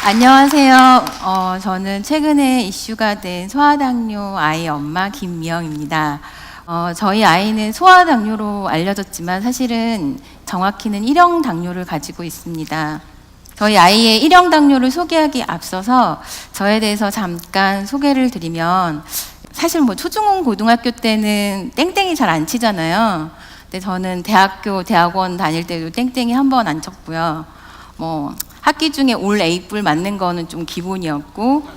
안녕하세요. 저는 최근에 이슈가 된 소아당뇨 아이 엄마 김미영입니다. 저희 아이는 소아당뇨로 알려졌지만 사실은 정확히는 1형 당뇨를 가지고 있습니다. 저희 아이의 1형 당뇨를 소개하기 앞서서 저에 대해서 잠깐 소개를 드리면, 사실 뭐 초중고 고등학교 때는 땡땡이 잘 안 치잖아요. 근데 저는 대학원 다닐 때도 땡땡이 한 번 안 쳤고요. 학기 중에 올 A뿔 맞는 거는 좀 기본이었고,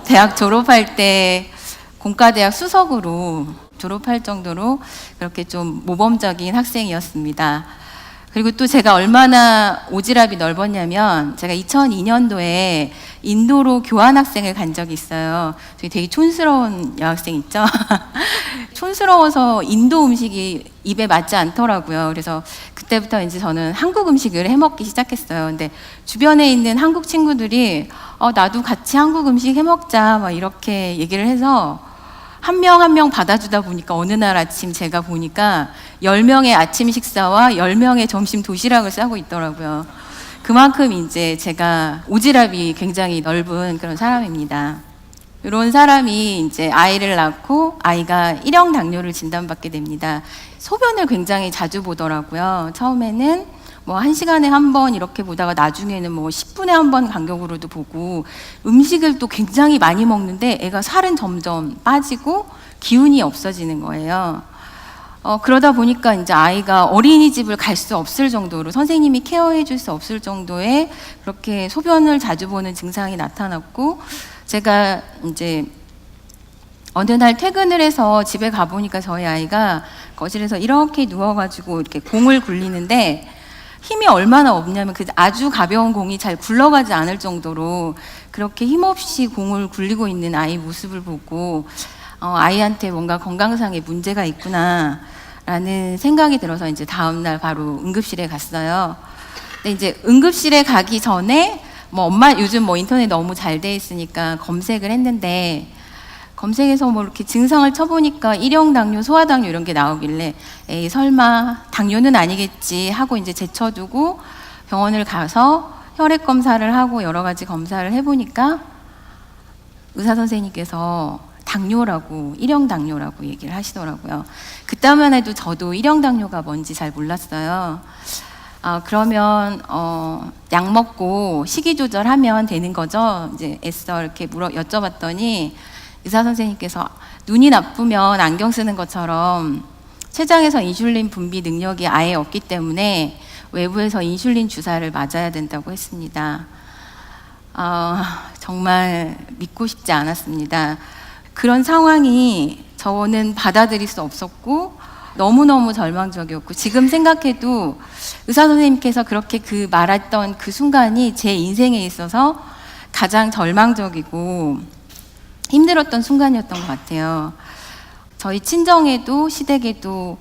대학 졸업할 때 공과대학 수석으로 졸업할 정도로 그렇게 좀 모범적인 학생이었습니다. 그리고 또 제가 얼마나 오지랖이 넓었냐면, 제가 2002년도에 인도로 교환학생을 간 적이 있어요. 되게 촌스러운 여학생 있죠? 촌스러워서 인도 음식이 입에 맞지 않더라고요. 그래서 그때부터 이제 저는 한국 음식을 해먹기 시작했어요. 근데 주변에 있는 한국 친구들이 나도 같이 한국 음식 해먹자 막 이렇게 얘기를 해서 한 명 한 명 받아주다 보니까 어느 날 아침 제가 보니까 10명의 아침 식사와 10명의 점심 도시락을 싸고 있더라고요. 그만큼 이제 제가 오지랖이 굉장히 넓은 그런 사람입니다. 이런 사람이 이제 아이를 낳고 아이가 1형 당뇨를 진단받게 됩니다. 소변을 굉장히 자주 보더라고요. 처음에는 1시간에 한 번 이렇게 보다가 나중에는 10분에 한 번 간격으로도 보고, 음식을 또 굉장히 많이 먹는데 애가 살은 점점 빠지고 기운이 없어지는 거예요. 그러다 보니까 이제 아이가 어린이집을 갈 수 없을 정도로, 선생님이 케어해 줄 수 없을 정도의 그렇게 소변을 자주 보는 증상이 나타났고, 제가 이제 어느 날 퇴근을 해서 집에 가보니까 저희 아이가 거실에서 이렇게 누워가지고 이렇게 공을 굴리는데, 힘이 얼마나 없냐면 그 아주 가벼운 공이 잘 굴러가지 않을 정도로 그렇게 힘없이 공을 굴리고 있는 아이 모습을 보고, 아이한테 뭔가 건강상의 문제가 있구나 라는 생각이 들어서 이제 다음날 바로 응급실에 갔어요. 근데 이제 응급실에 가기 전에 엄마 요즘 인터넷 너무 잘 돼 있으니까 검색을 했는데, 검색해서 이렇게 증상을 쳐보니까 1형 당뇨, 소아당뇨 이런 게 나오길래 에이 설마 당뇨는 아니겠지 하고 이제 제쳐두고 병원을 가서 혈액 검사를 하고 여러 가지 검사를 해보니까 의사 선생님께서 당뇨라고, 1형 당뇨라고 얘기를 하시더라고요. 그때만 해도 저도 1형 당뇨가 뭔지 잘 몰랐어요. 그러면 약 먹고 식이 조절하면 되는 거죠? 이제 애써 이렇게 여쭤봤더니 의사 선생님께서 눈이 나쁘면 안경 쓰는 것처럼 췌장에서 인슐린 분비 능력이 아예 없기 때문에 외부에서 인슐린 주사를 맞아야 된다고 했습니다. 정말 믿고 싶지 않았습니다. 그런 상황이 저는 받아들일 수 없었고 너무너무 절망적이었고, 지금 생각해도 의사 선생님께서 그렇게 말했던 그 순간이 제 인생에 있어서 가장 절망적이고 힘들었던 순간이었던 것 같아요. 저희 친정에도 시댁에도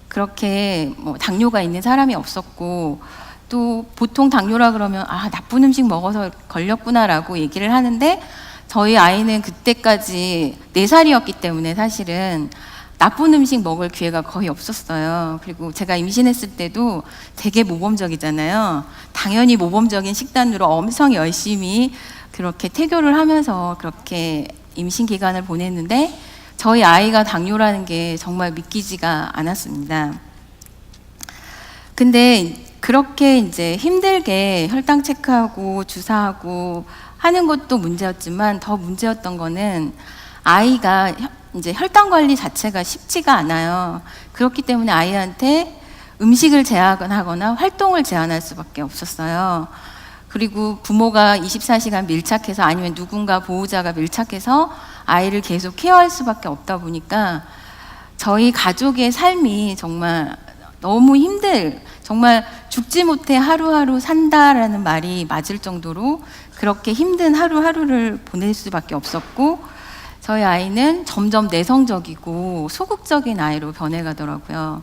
그렇게 당뇨가 있는 사람이 없었고, 또 보통 당뇨라 그러면 나쁜 음식 먹어서 걸렸구나라고 얘기를 하는데, 저희 아이는 그때까지 4살이었기 때문에 사실은 나쁜 음식 먹을 기회가 거의 없었어요. 그리고 제가 임신했을 때도 되게 모범적이잖아요. 당연히 모범적인 식단으로 엄청 열심히 그렇게 태교를 하면서 그렇게 임신 기간을 보냈는데, 저희 아이가 당뇨라는 게 정말 믿기지가 않았습니다. 근데 그렇게 이제 힘들게 혈당 체크하고 주사하고 하는 것도 문제였지만, 더 문제였던 거는 아이가 이제 혈당 관리 자체가 쉽지가 않아요. 그렇기 때문에 아이한테 음식을 제한하거나 활동을 제한할 수밖에 없었어요. 그리고 부모가 24시간 밀착해서, 아니면 누군가 보호자가 밀착해서 아이를 계속 케어할 수밖에 없다 보니까 저희 가족의 삶이 정말 너무 정말 죽지 못해 하루하루 산다라는 말이 맞을 정도로 그렇게 힘든 하루하루를 보낼 수밖에 없었고, 저희 아이는 점점 내성적이고 소극적인 아이로 변해가더라고요.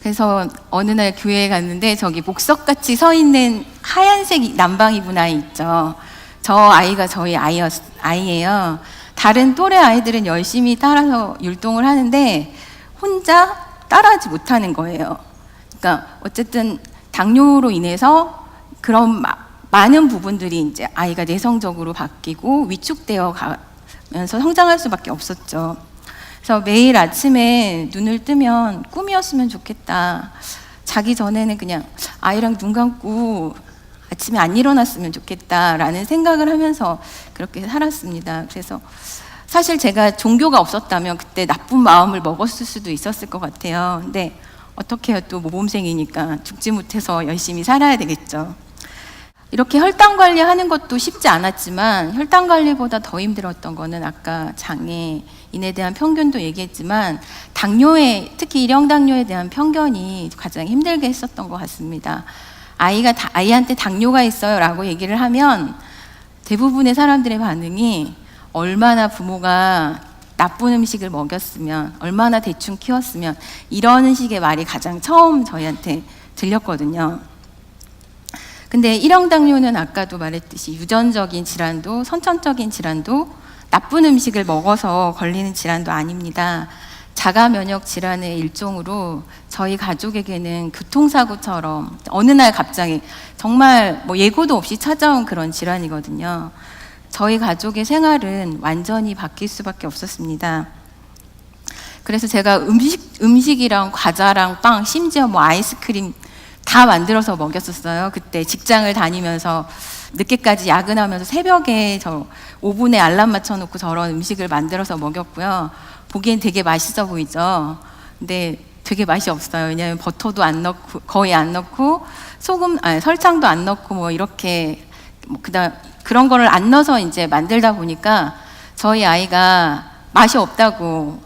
그래서 어느 날 교회에 갔는데 저기 목석같이 서 있는 하얀색 난방 입은 아이 있죠. 저 아이가 저희 아이예요. 다른 또래 아이들은 열심히 따라서 율동을 하는데 혼자 따라하지 못하는 거예요. 그러니까 어쨌든 당뇨로 인해서 그런 많은 부분들이 이제 아이가 내성적으로 바뀌고 위축되어 가면서 성장할 수밖에 없었죠. 그래서 매일 아침에 눈을 뜨면 꿈이었으면 좋겠다. 자기 전에는 그냥 아이랑 눈 감고 아침에 안 일어났으면 좋겠다라는 생각을 하면서 그렇게 살았습니다. 그래서 사실 제가 종교가 없었다면 그때 나쁜 마음을 먹었을 수도 있었을 것 같아요. 근데 어떻게 해요? 또 모범생이니까 죽지 못해서 열심히 살아야 되겠죠. 이렇게 혈당 관리하는 것도 쉽지 않았지만 혈당 관리보다 더 힘들었던 거는 아까 장애인에 대한 편견도 얘기했지만 당뇨에, 특히 일형 당뇨에 대한 편견이 가장 힘들게 했었던 것 같습니다. 아이한테 당뇨가 있어요 라고 얘기를 하면 대부분의 사람들의 반응이 얼마나 부모가 나쁜 음식을 먹였으면, 얼마나 대충 키웠으면, 이런 식의 말이 가장 처음 저희한테 들렸거든요. 근데 일형 당뇨는 아까도 말했듯이 유전적인 질환도 선천적인 질환도 나쁜 음식을 먹어서 걸리는 질환도 아닙니다. 자가 면역 질환의 일종으로 저희 가족에게는 교통사고처럼 어느 날 갑자기 정말 뭐 예고도 없이 찾아온 그런 질환이거든요. 저희 가족의 생활은 완전히 바뀔 수밖에 없었습니다. 그래서 제가 음식이랑 과자랑 빵, 심지어 뭐 아이스크림 다 만들어서 먹였었어요. 그때 직장을 다니면서 늦게까지 야근하면서 새벽에 저 오븐에 알람 맞춰놓고 저런 음식을 만들어서 먹였고요. 보기엔 되게 맛있어 보이죠. 근데 되게 맛이 없어요. 왜냐하면 버터도 안 넣고, 거의 안 넣고, 설탕도 안 넣고, 뭐 이렇게, 그런 거를 안 넣어서 이제 만들다 보니까 저희 아이가 맛이 없다고,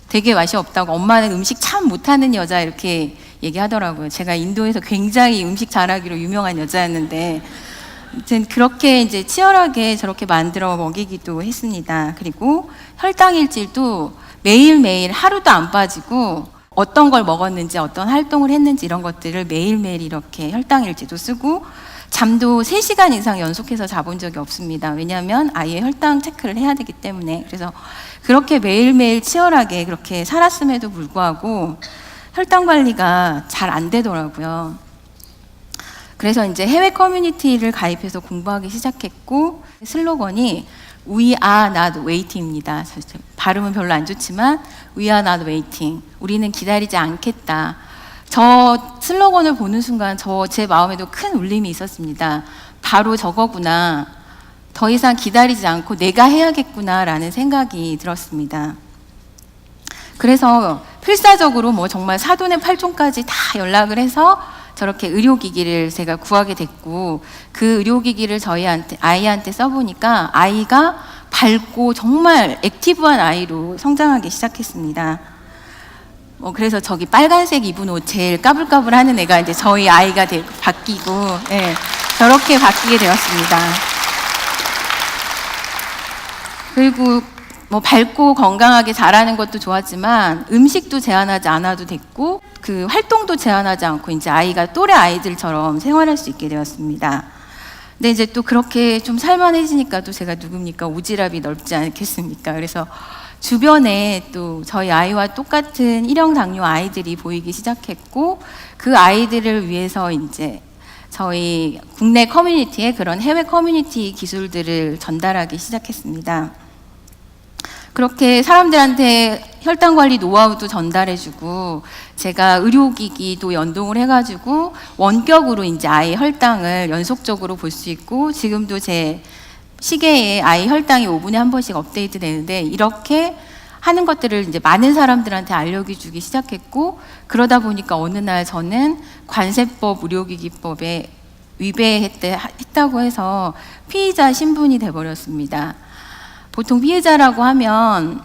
되게 맛이 없다고, 엄마는 음식 참 못하는 여자 이렇게 얘기하더라고요. 제가 인도에서 굉장히 음식 잘하기로 유명한 여자였는데, 아무튼 그렇게 이제 치열하게 저렇게 만들어 먹이기도 했습니다. 그리고 혈당 일지도 매일매일 하루도 안 빠지고 어떤 걸 먹었는지, 어떤 활동을 했는지 이런 것들을 매일매일 이렇게 혈당 일지도 쓰고, 잠도 3시간 이상 연속해서 자본 적이 없습니다. 왜냐하면 아이의 혈당 체크를 해야 되기 때문에. 그래서 그렇게 매일매일 치열하게 그렇게 살았음에도 불구하고 혈당 관리가 잘 안 되더라고요. 그래서 이제 해외 커뮤니티를 가입해서 공부하기 시작했고, 슬로건이 We are not waiting입니다. 발음은 별로 안 좋지만 We are not waiting. 우리는 기다리지 않겠다. 저 슬로건을 보는 순간 제 마음에도 큰 울림이 있었습니다. 바로 저거구나. 더 이상 기다리지 않고 내가 해야겠구나라는 생각이 들었습니다. 그래서 필사적으로 뭐 정말 사돈의 팔촌까지 다 연락을 해서 저렇게 의료기기를 제가 구하게 됐고, 그 의료기기를 아이한테 써보니까 아이가 밝고 정말 액티브한 아이로 성장하기 시작했습니다. 그래서 저기 빨간색 입은 옷 제일 까불까불하는 애가 이제 저희 아이가 바뀌고, 예, 저렇게 바뀌게 되었습니다. 그리고 뭐 밝고 건강하게 자라는 것도 좋았지만 음식도 제한하지 않아도 됐고, 그 활동도 제한하지 않고 이제 아이가 또래 아이들처럼 생활할 수 있게 되었습니다. 근데 이제 또 그렇게 좀 살만해지니까 또 제가 누굽니까? 오지랖이 넓지 않겠습니까? 그래서 주변에 또 저희 아이와 똑같은 일형 당뇨 아이들이 보이기 시작했고, 그 아이들을 위해서 이제 저희 국내 커뮤니티에 그런 해외 커뮤니티 기술들을 전달하기 시작했습니다. 그렇게 사람들한테 혈당 관리 노하우도 전달해주고, 제가 의료기기도 연동을 해가지고 원격으로 이제 아이 혈당을 연속적으로 볼 수 있고, 지금도 제 시계에 아이 혈당이 5분에 한 번씩 업데이트 되는데, 이렇게 하는 것들을 이제 많은 사람들한테 알려주기 시작했고, 그러다 보니까 어느 날 저는 관세법 의료기기법에 위배했다고 해서 피의자 신분이 돼버렸습니다. 보통 피해자라고 하면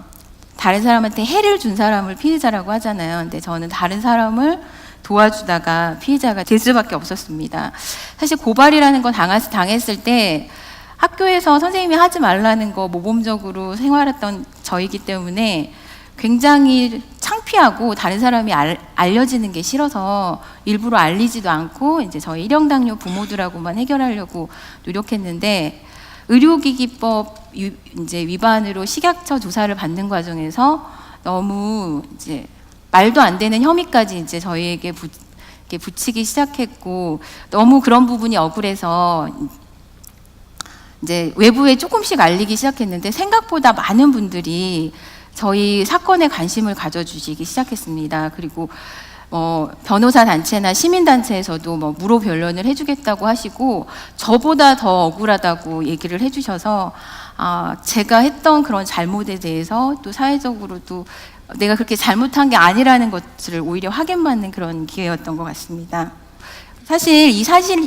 다른 사람한테 해를 준 사람을 피해자라고 하잖아요. 근데 저는 다른 사람을 도와주다가 피해자가 될 수밖에 없었습니다. 사실 고발이라는 거 당했을 때 학교에서 선생님이 하지 말라는 거 모범적으로 생활했던 저이기 때문에 굉장히 창피하고 다른 사람이 알려지는 게 싫어서 일부러 알리지도 않고 이제 저희 일형 당뇨 부모들하고만 해결하려고 노력했는데, 의료기기법 이제 위반으로 식약처 조사를 받는 과정에서 너무 이제 말도 안 되는 혐의까지 이제 저희에게 붙이기 시작했고, 너무 그런 부분이 억울해서 이제 외부에 조금씩 알리기 시작했는데 생각보다 많은 분들이 저희 사건에 관심을 가져주시기 시작했습니다. 그리고 변호사 단체나 시민단체에서도 무료 변론을 해주겠다고 하시고 저보다 더 억울하다고 얘기를 해주셔서 제가 했던 그런 잘못에 대해서 또 사회적으로도 내가 그렇게 잘못한 게 아니라는 것을 오히려 확인받는 그런 기회였던 것 같습니다. 사실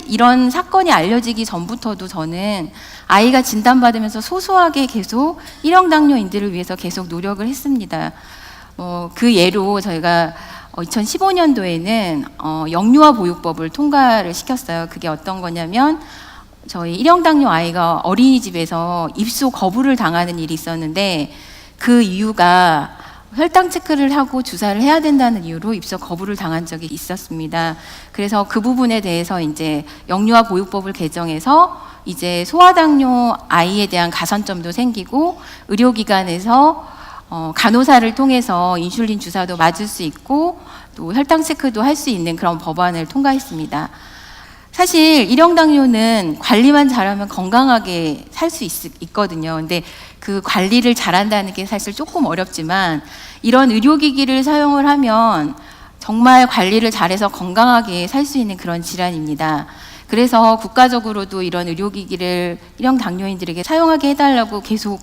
이런 사건이 알려지기 전부터도 저는 아이가 진단받으면서 소소하게 계속 일형 당뇨인들을 위해서 계속 노력을 했습니다. 그 예로 저희가 2015년도에는 영유아 보육법을 통과를 시켰어요. 그게 어떤 거냐면 저희 일형 당뇨 아이가 어린이집에서 입소 거부를 당하는 일이 있었는데 그 이유가 혈당 체크를 하고 주사를 해야 된다는 이유로 입소 거부를 당한 적이 있었습니다. 그래서 그 부분에 대해서 이제 영유아 보육법을 개정해서 이제 소아당뇨 아이에 대한 가산점도 생기고 의료기관에서 간호사를 통해서 인슐린 주사도 맞을 수 있고 또 혈당 체크도 할 수 있는 그런 법안을 통과했습니다. 사실 일형 당뇨는 관리만 잘하면 건강하게 살 수 있거든요. 근데 그 관리를 잘한다는 게 사실 조금 어렵지만 이런 의료기기를 사용을 하면 정말 관리를 잘해서 건강하게 살 수 있는 그런 질환입니다. 그래서 국가적으로도 이런 의료기기를 일형 당뇨인들에게 사용하게 해달라고 계속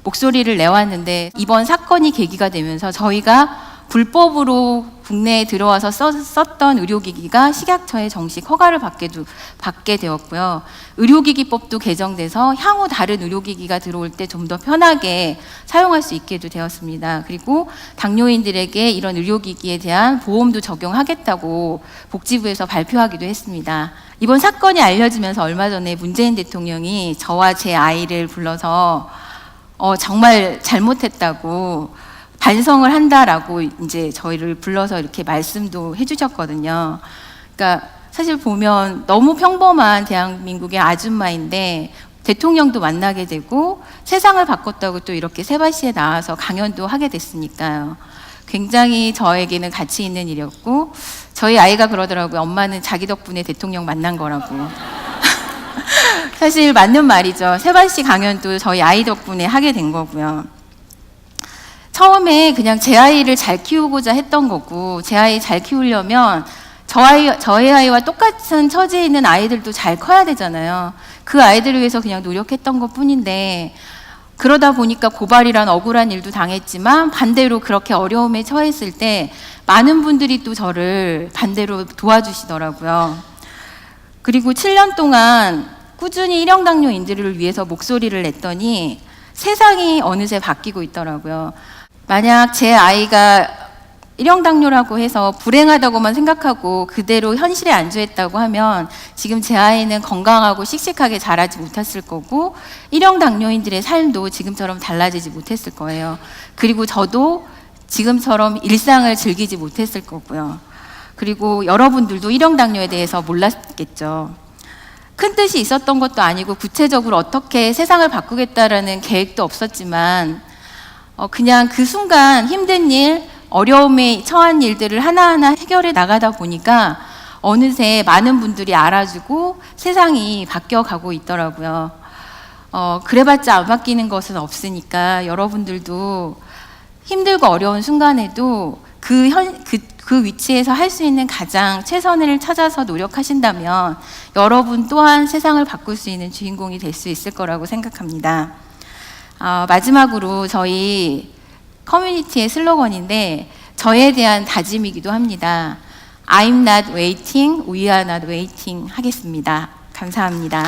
목소리를 내왔는데 이번 사건이 계기가 되면서 저희가 불법으로 국내에 들어와서 썼던 의료기기가 식약처에 정식 허가를 받게 되었고요. 의료기기법도 개정돼서 향후 다른 의료기기가 들어올 때 좀 더 편하게 사용할 수 있게도 되었습니다. 그리고 당뇨인들에게 이런 의료기기에 대한 보험도 적용하겠다고 복지부에서 발표하기도 했습니다. 이번 사건이 알려지면서 얼마 전에 문재인 대통령이 저와 제 아이를 불러서 정말 잘못했다고 반성을 한다라고 이제 저희를 불러서 이렇게 말씀도 해주셨거든요. 그러니까 사실 보면 너무 평범한 대한민국의 아줌마인데 대통령도 만나게 되고 세상을 바꿨다고 또 이렇게 세바시에 나와서 강연도 하게 됐으니까요. 굉장히 저에게는 가치 있는 일이었고 저희 아이가 그러더라고요. 엄마는 자기 덕분에 대통령 만난 거라고. 사실 맞는 말이죠. 세바시 강연도 저희 아이 덕분에 하게 된 거고요. 처음에 그냥 제 아이를 잘 키우고자 했던 거고 제 아이 잘 키우려면 저희 아이와 똑같은 처지에 있는 아이들도 잘 커야 되잖아요. 그 아이들을 위해서 그냥 노력했던 것뿐인데 그러다 보니까 고발이란 억울한 일도 당했지만 반대로 그렇게 어려움에 처했을 때 많은 분들이 또 저를 반대로 도와주시더라고요. 그리고 7년 동안 꾸준히 일형 당뇨인들을 위해서 목소리를 냈더니 세상이 어느새 바뀌고 있더라고요. 만약 제 아이가 일형 당뇨라고 해서 불행하다고만 생각하고 그대로 현실에 안주했다고 하면 지금 제 아이는 건강하고 씩씩하게 자라지 못했을 거고 일형 당뇨인들의 삶도 지금처럼 달라지지 못했을 거예요. 그리고 저도 지금처럼 일상을 즐기지 못했을 거고요. 그리고 여러분들도 일형 당뇨에 대해서 몰랐겠죠. 큰 뜻이 있었던 것도 아니고 구체적으로 어떻게 세상을 바꾸겠다라는 계획도 없었지만 그냥 그 순간 힘든 일, 어려움에 처한 일들을 하나하나 해결해 나가다 보니까 어느새 많은 분들이 알아주고 세상이 바뀌어가고 있더라고요. 그래봤자 안 바뀌는 것은 없으니까 여러분들도 힘들고 어려운 순간에도 그 위치에서 할 수 있는 가장 최선을 찾아서 노력하신다면 여러분 또한 세상을 바꿀 수 있는 주인공이 될 수 있을 거라고 생각합니다. 마지막으로 저희 커뮤니티의 슬로건인데 저에 대한 다짐이기도 합니다. I'm not waiting, we are not waiting 하겠습니다. 감사합니다.